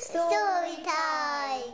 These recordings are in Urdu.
Story time.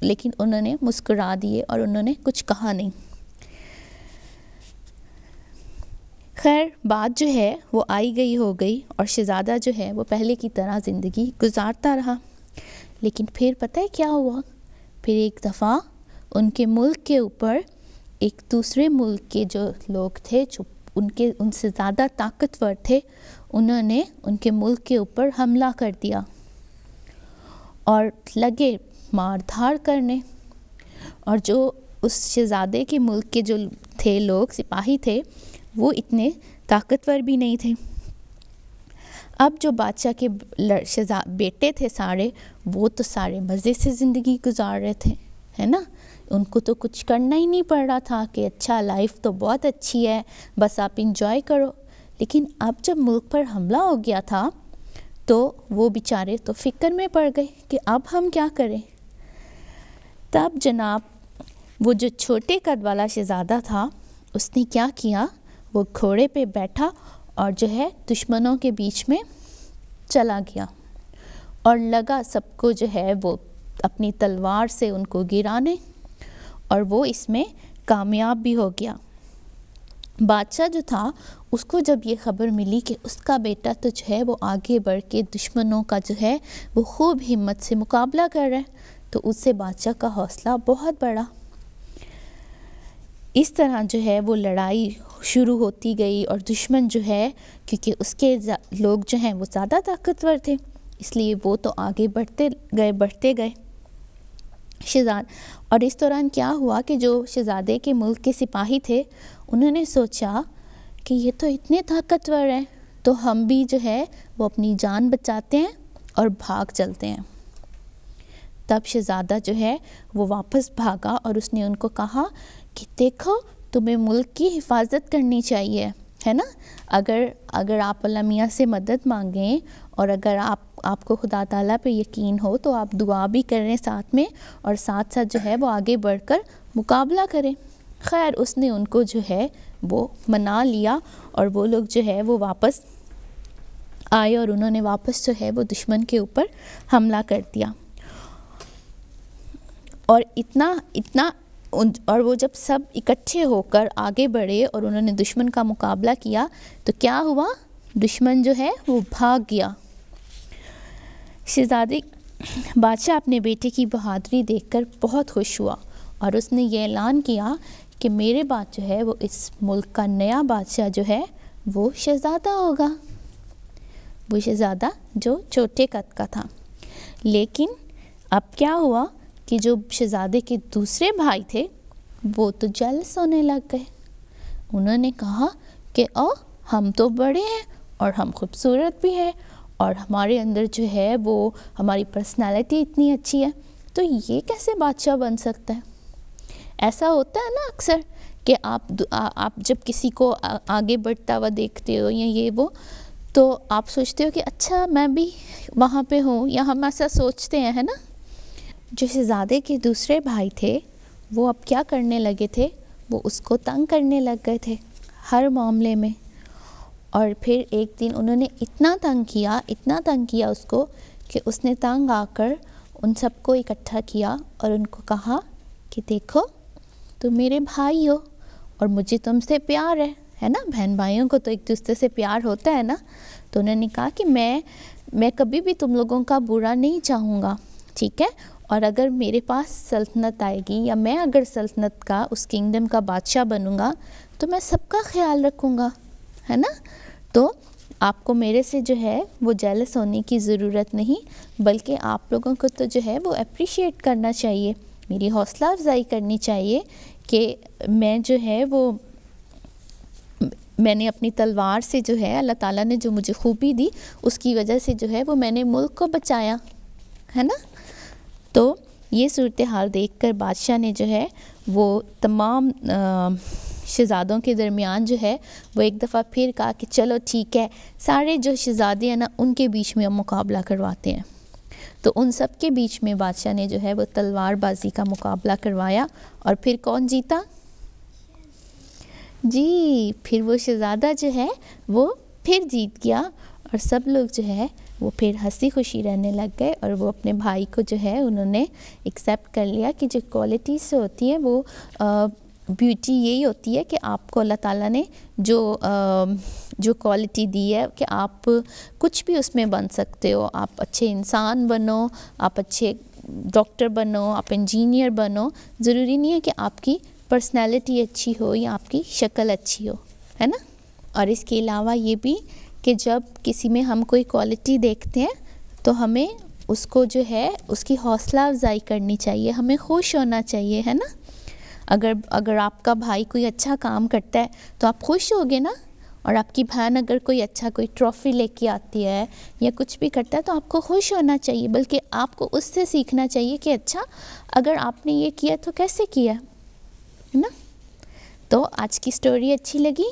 لیکن انہوں نے مسکرا دیے اور انہوں نے کچھ کہا نہیں۔ خیر بات جو ہے وہ آئی گئی ہو گئی اور شہزادہ جو ہے وہ پہلے کی طرح زندگی گزارتا رہا۔ لیکن پھر پتہ ہے کیا ہوا؟ پھر ایک دفعہ ان کے ملک کے اوپر ایک دوسرے ملک کے جو لوگ تھے جو ان سے زیادہ طاقتور تھے، انہوں نے ان کے ملک کے اوپر حملہ کر دیا اور لگے مار دھاڑ کرنے۔ اور جو اس شہزادے کے ملک کے جو تھے لوگ، سپاہی تھے، وہ اتنے طاقتور بھی نہیں تھے۔ اب جو بادشاہ کے بیٹے تھے سارے، وہ تو سارے مزے سے زندگی گزار رہے تھے، ہے نا؟ ان کو تو کچھ کرنا ہی نہیں پڑ رہا تھا کہ اچھا لائف تو بہت اچھی ہے، بس آپ انجوائے کرو۔ لیکن اب جب ملک پر حملہ ہو گیا تھا تو وہ بیچارے تو فکر میں پڑ گئے کہ اب ہم کیا کریں۔ تب جناب وہ جو چھوٹے قد والا شہزادہ تھا، اس نے کیا کیا؟ وہ گھوڑے پہ بیٹھا اور جو ہے دشمنوں کے بیچ میں چلا گیا اور لگا سب کو جو ہے وہ اپنی تلوار سے ان کو گرانے، اور وہ اس میں کامیاب بھی ہو گیا۔ بادشاہ جو تھا اس کو جب یہ خبر ملی کہ اس کا بیٹا تو جو ہے وہ آگے بڑھ کے دشمنوں کا جو ہے وہ خوب ہمت سے مقابلہ کر رہا ہے، تو اس سے بادشاہ کا حوصلہ بہت بڑھا۔ اس طرح جو ہے وہ لڑائی شروع ہوتی گئی اور دشمن جو ہے، کیونکہ اس کے لوگ جو ہیں وہ زیادہ طاقتور تھے، اس لیے وہ تو آگے بڑھتے گئے اور اس دوران کیا ہوا کہ جو شہزادے کے ملک کے سپاہی تھے، انہوں نے سوچا کہ یہ تو اتنے طاقتور ہیں، تو ہم بھی جو ہے وہ اپنی جان بچاتے ہیں اور بھاگ چلتے ہیں۔ تب شہزادہ جو ہے وہ واپس بھاگا اور اس نے ان کو کہا کہ دیکھو تمہیں ملک کی حفاظت کرنی چاہیے، ہے نا؟ اگر آپ اللہ میاں سے مدد مانگیں اور اگر آپ کو خدا تعالیٰ پہ یقین ہو تو آپ دعا بھی کریں ساتھ میں، اور ساتھ ساتھ جو ہے وہ آگے بڑھ کر مقابلہ کریں۔ خیر اس نے ان کو جو ہے وہ منا لیا اور وہ لوگ جو ہے وہ واپس آئے اور انہوں نے واپس جو ہے وہ دشمن کے اوپر حملہ کر دیا۔ اور وہ جب سب اکٹھے ہو کر آگے بڑھے اور انہوں نے دشمن کا مقابلہ کیا تو کیا ہوا؟ دشمن جو ہے وہ بھاگ گیا۔ شہزادی بادشاہ اپنے بیٹے کی بہادری دیکھ کر بہت خوش ہوا اور اس نے یہ اعلان کیا کہ میرے بعد جو ہے وہ اس ملک کا نیا بادشاہ جو ہے وہ شہزادہ ہوگا، وہ شہزادہ جو چھوٹے قد کا تھا۔ لیکن اب کیا ہوا کہ جو شہزادے کے دوسرے بھائی تھے وہ تو جیلس ہونے لگ گئے۔ انہوں نے کہا کہ ہم تو بڑے ہیں اور ہم خوبصورت بھی ہیں اور ہمارے اندر جو ہے وہ ہماری پرسنالٹی اتنی اچھی ہے، تو یہ کیسے بادشاہ بن سکتا ہے؟ ایسا ہوتا ہے نا اکثر کہ آپ جب کسی کو آگے بڑھتا ہوا دیکھتے ہو یا یہ وہ، تو آپ سوچتے ہو کہ اچھا میں بھی وہاں پہ ہوں، یا ہم ایسا سوچتے ہیں، ہے نا؟ جو شہزادے کے دوسرے بھائی تھے وہ اب کیا کرنے لگے تھے؟ وہ اس کو تنگ کرنے لگ گئے تھے ہر معاملے میں، اور پھر ایک دن انہوں نے اتنا تنگ کیا اس کو کہ اس نے تنگ آ کر ان سب کو اکٹھا کیا اور ان کو کہا کہ دیکھو تم میرے بھائی ہو اور مجھے تم سے پیار ہے نا؟ بہن بھائیوں کو تو ایک دوسرے سے پیار ہوتا ہے نا؟ تو انہوں نے کہا کہ میں کبھی بھی تم لوگوں کا برا نہیں چاہوں گا، ٹھیک ہے؟ اور اگر میرے پاس سلطنت آئے گی یا میں اگر سلطنت کا اس کنگڈم کا بادشاہ بنوں گا تو میں سب کا خیال رکھوں گا، ہے نا؟ تو آپ کو میرے سے جو ہے وہ جیلس ہونے کی ضرورت نہیں، بلکہ آپ لوگوں کو تو جو ہے وہ اپریشیٹ کرنا چاہیے، میری حوصلہ افزائی کرنی چاہیے کہ میں جو ہے وہ میں نے اپنی تلوار سے جو ہے اللہ تعالیٰ نے جو مجھے خوبی دی اس کی وجہ سے جو ہے وہ میں نے ملک کو بچایا، ہے نا؟ تو یہ صورتحال دیکھ کر بادشاہ نے جو ہے وہ تمام شہزادوں کے درمیان جو ہے وہ ایک دفعہ پھر کہا کہ چلو ٹھیک ہے، سارے جو شہزادے ہیں نا ان کے بیچ میں ہم مقابلہ کرواتے ہیں۔ تو ان سب کے بیچ میں بادشاہ نے جو ہے وہ تلوار بازی کا مقابلہ کروایا، اور پھر کون جیتا؟ جی پھر وہ شہزادہ جو ہے وہ پھر جیت گیا، اور سب لوگ جو ہے وہ پھر ہنسی خوشی رہنے لگ گئے اور وہ اپنے بھائی کو جو ہے انہوں نے ایکسیپٹ کر لیا کہ جو کوالٹیز سے ہوتی ہیں وہ بیوٹی یہی ہوتی ہے کہ آپ کو اللہ تعالیٰ نے جو کوالٹی دی ہے کہ آپ کچھ بھی اس میں بن سکتے ہو. آپ اچھے انسان بنو, آپ اچھے ڈاکٹر بنو, آپ انجینئر بنو, ضروری نہیں ہے کہ آپ کی پرسنالٹی اچھی ہو یا آپ کی شکل اچھی ہو, ہے نا. اور اس کے علاوہ یہ بھی کہ جب کسی میں ہم کوئی کوالٹی دیکھتے ہیں تو ہمیں اس کو جو ہے اس کی حوصلہ افزائی کرنی چاہیے, ہمیں خوش ہونا چاہیے, ہے نا. اگر آپ کا بھائی کوئی اچھا کام کرتا ہے تو آپ خوش ہوگے نا, اور آپ کی بہن اگر کوئی اچھا کوئی ٹرافی لے کے آتی ہے یا کچھ بھی کرتا ہے تو آپ کو خوش ہونا چاہیے, بلکہ آپ کو اس سے سیکھنا چاہیے کہ اچھا اگر آپ نے یہ کیا تو کیسے کیا, ہے نا. تو آج کی سٹوری اچھی لگی؟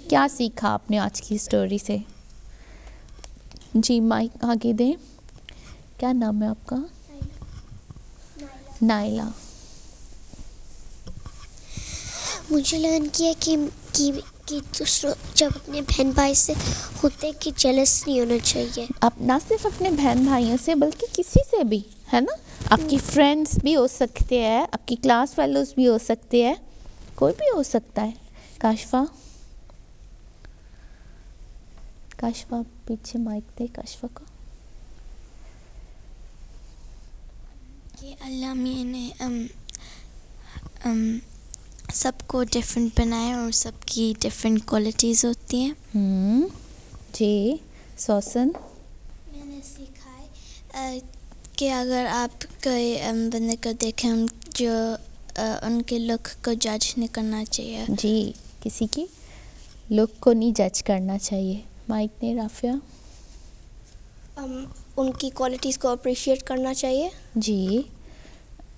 کیا سیکھا آپ نے آج کی سٹوری سے؟ جی مائک آگے دیں. کیا نام ہے آپ کا؟ نائلہ. مجھے لرن کیا کہ دوسروں جب اپنے بہن بھائی سے ہوتے کہ جیلس نہیں ہونا چاہیے. آپ نہ صرف اپنے بہن بھائیوں سے بلکہ کسی سے بھی, ہے نا. آپ کی فرینڈس بھی ہو سکتے ہیں, آپ کی کلاس فیلوز بھی ہو سکتے ہیں, کوئی بھی ہو سکتا ہے. کاشفہ پیچھے مائک دے کاشفہ کو. کہ اللہ میاں نے سب کو ڈفرینٹ بنایا اور سب کی ڈفرینٹ کوالٹیز ہوتی ہیں. جی سوسن. میں نے سیکھا ہے کہ اگر آپ کوئی بندے کو دیکھیں جو ان کے لک کو جج نہیں کرنا چاہیے. جی کسی کی لک کو نہیں جج کرنا چاہیے. مائک نے رافیہ. ان کی کوالٹیز کو اپریشیٹ کرنا چاہیے. جی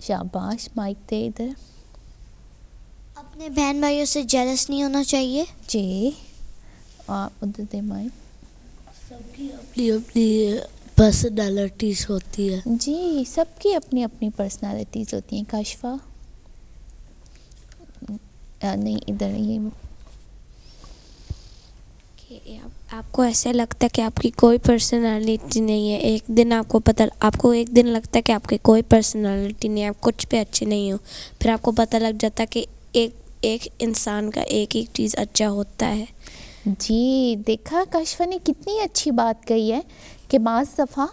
شاباش. مائک دے ادھر. اپنے بہن بھائیوں سے جیلس نہیں ہونا چاہیے. جی ادھر دے مائک. سب کی اپنی اپنی پرسنالٹیز ہوتی ہے. جی سب کی اپنی اپنی پرسنالٹیز ہوتی ہیں. کاشفہ نہیں ادھر. یہ آپ کو ایسے لگتا ہے کہ آپ کی کوئی پرسنالٹی نہیں ہے, ایک دن آپ کو ایک دن لگتا ہے کہ آپ کی کوئی پرسنالٹی نہیں ہے, آپ کچھ پہ اچھے نہیں ہو, پھر آپ کو پتہ لگ جاتا ہے کہ ایک انسان کا ایک چیز اچھا ہوتا ہے. جی دیکھا کاشفہ نے کتنی اچھی بات کہی ہے کہ بعض دفعہ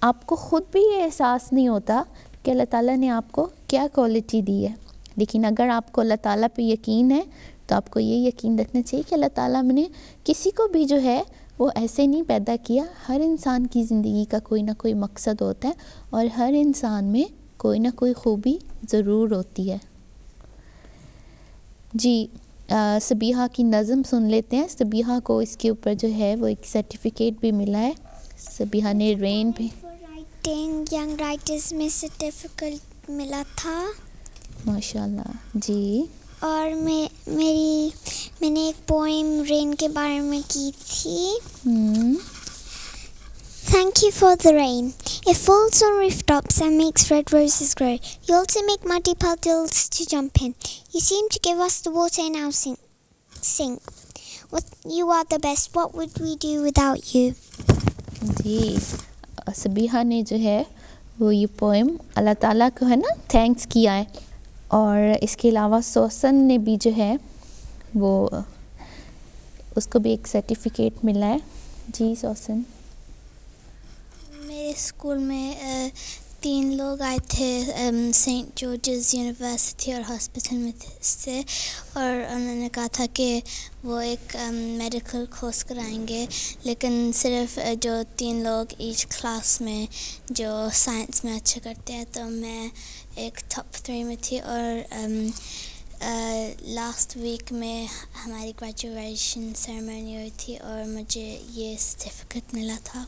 آپ کو خود بھی یہ احساس نہیں ہوتا کہ اللہ تعالیٰ نے آپ کو کیا کوالٹی دی ہے, لیکن اگر آپ کو اللہ تعالیٰ پہ یقین ہے تو آپ کو یہ یقین رکھنا چاہیے کہ اللہ تعالیٰ نے کسی کو بھی جو ہے وہ ایسے نہیں پیدا کیا. ہر انسان کی زندگی کا کوئی نہ کوئی مقصد ہوتا ہے اور ہر انسان میں کوئی نہ کوئی خوبی ضرور ہوتی ہے. جی سبیحہ کی نظم سن لیتے ہیں. سبیحہ کو اس کے اوپر جو ہے وہ ایک سرٹیفکیٹ بھی ملا ہے. سبیحہ نے رین پہ رائٹنگ ینگ رائٹرز میں سرٹیفکیٹ ملا تھا. ماشاء اللہ. جی اور میں نے ایک پوئم رین کے بارے میں کی تھی. Thank you for the rain. It falls on rooftops and makes red roses grow. You also make muddy puddles to jump in. You seem to give us the water in our sink. You are the best. What would we do without you? جی سبیحہ نے جو ہے وہ یہ پوئم اللہ تعالیٰ کو ہے نا تھینکس کیا ہے. اور اس کے علاوہ سوسن نے بھی جو ہے وہ اس کو بھی ایک سرٹیفکیٹ ملا ہے. جی سوسن. میرے اسکول میں 3 لوگ آئے تھے سینٹ جارجز یونیورسٹی اور ہاسپٹل میں سے, اور انہوں نے کہا تھا کہ وہ ایک میڈیکل کورس کرائیں گے, لیکن صرف جو 3 لوگ ایچ کلاس میں جو سائنس میں اچھا کرتے ہیں, تو میں ایک ٹاپ 3 میں تھی. اور لاسٹ ویک میں ہماری گریجویشن سیریمنی ہوئی تھی اور مجھے یہ سرٹیفکیٹ ملا تھا.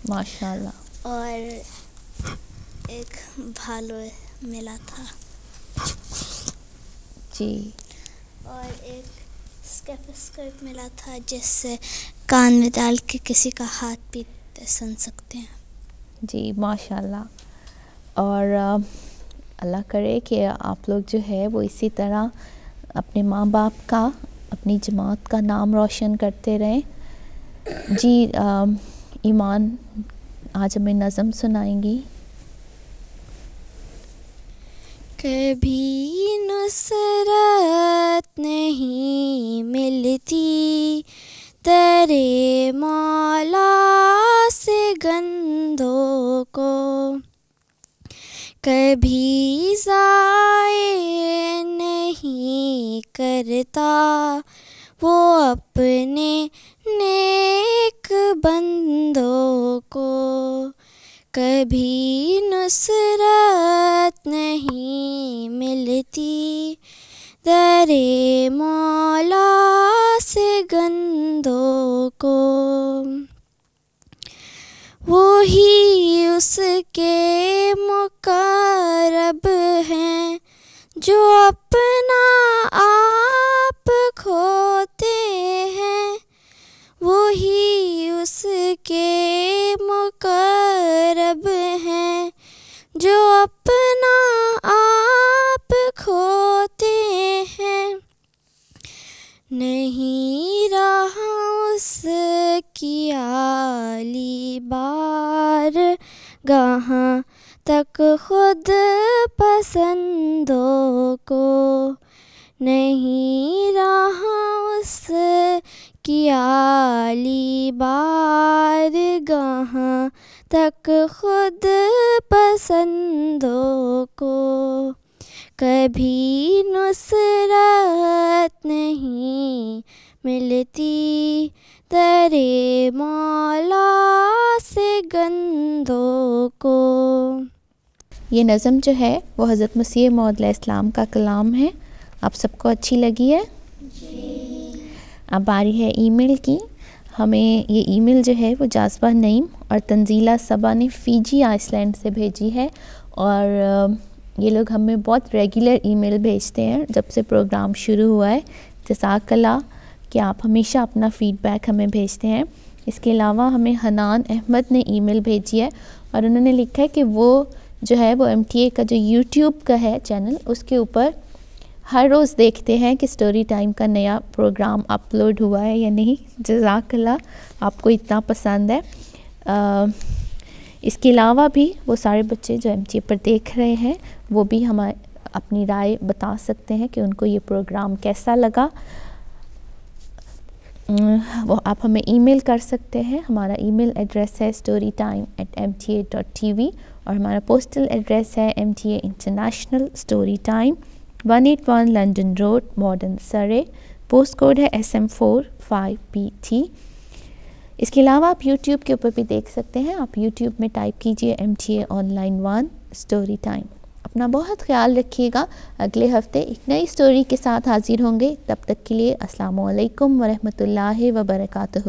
ماشاء اللہ. اور ایک بھالو ملا تھا. جی اور ایک اسٹیتھوسکوپ ملا تھا جس سے کان میں ڈال کے کسی کا ہاتھ بیٹ سن سکتے ہیں. جی ماشاء اللہ. اور اللہ کرے کہ آپ لوگ جو ہے وہ اسی طرح اپنے ماں باپ کا, اپنی جماعت کا نام روشن کرتے رہیں. جی ایمان آج ہمیں نظم سنائیں گی. کبھی نصرت نہیں ملتی تیرے مولا سے گندوں کو، کبھی ضائع نہیں کرتا وہ اپنے نیک بندوں کو، کبھی نصرت نہیں ملتی درِ مولا سے گندوں کو، وہی اس کے مقرب ہیں جو اپنا آپ کھوتے ہیں، وہی اس کے مقرب ہیں جو اپنا آپ کھوتے ہیں، نہیں رہا اس کی عالی بار گاہاں تک خود پسندوں کو، نہیں رہا اس کی عالی بار گاہاں تک خود پسندوں کو، کبھی نصرت نہیں ملتی درِ مولا سے گندوں کو. یہ نظم جو ہے وہ حضرت مسیح موعود علیہ السلام کا کلام ہے. آپ سب کو اچھی لگی ہے؟ اب باری ہے ای میل کی. ہمیں یہ ای میل جو ہے وہ جاذبہ نعیم اور تنزیلہ صبا نے فیجی آئس لینڈ سے بھیجی ہے، اور یہ لوگ ہمیں بہت ریگولر ای میل بھیجتے ہیں جب سے پروگرام شروع ہوا ہے. جزاک اللہ کہ آپ ہمیشہ اپنا فیڈ بیک ہمیں بھیجتے ہیں. اس کے علاوہ ہمیں حنان احمد نے ای میل بھیجی ہے، اور انہوں نے لکھا ہے کہ وہ جو ہے وہ MTA کا جو یوٹیوب کا ہے چینل، اس کے اوپر ہر روز دیکھتے ہیں کہ سٹوری ٹائم کا نیا پروگرام اپلوڈ ہوا ہے یا نہیں. جزاک اللہ، آپ کو اتنا پسند ہے. اس کے علاوہ بھی وہ سارے بچے جو MTA پر دیکھ رہے ہیں وہ بھی ہمیں اپنی رائے بتا سکتے ہیں کہ ان کو یہ پروگرام کیسا لگا. وہ آپ ہمیں ای میل کر سکتے ہیں. ہمارا ای میل ایڈریس ہے storytime@mta.tv، اور ہمارا پوسٹل ایڈریس ہے MTA international story time, 181 London road, modern سرے. پوسٹ کوڈ ہے SM45PT. اس کے علاوہ آپ یوٹیوب کے اوپر بھی دیکھ سکتے ہیں. آپ یوٹیوب میں ٹائپ کیجئے MTA آن-لائن 1 اسٹوری ٹائم. اپنا بہت خیال رکھیے گا. اگلے ہفتے ایک نئی اسٹوری کے ساتھ حاضر ہوں گے. تب تک کے لیے السلام علیکم ورحمۃ اللہ وبرکاتہ.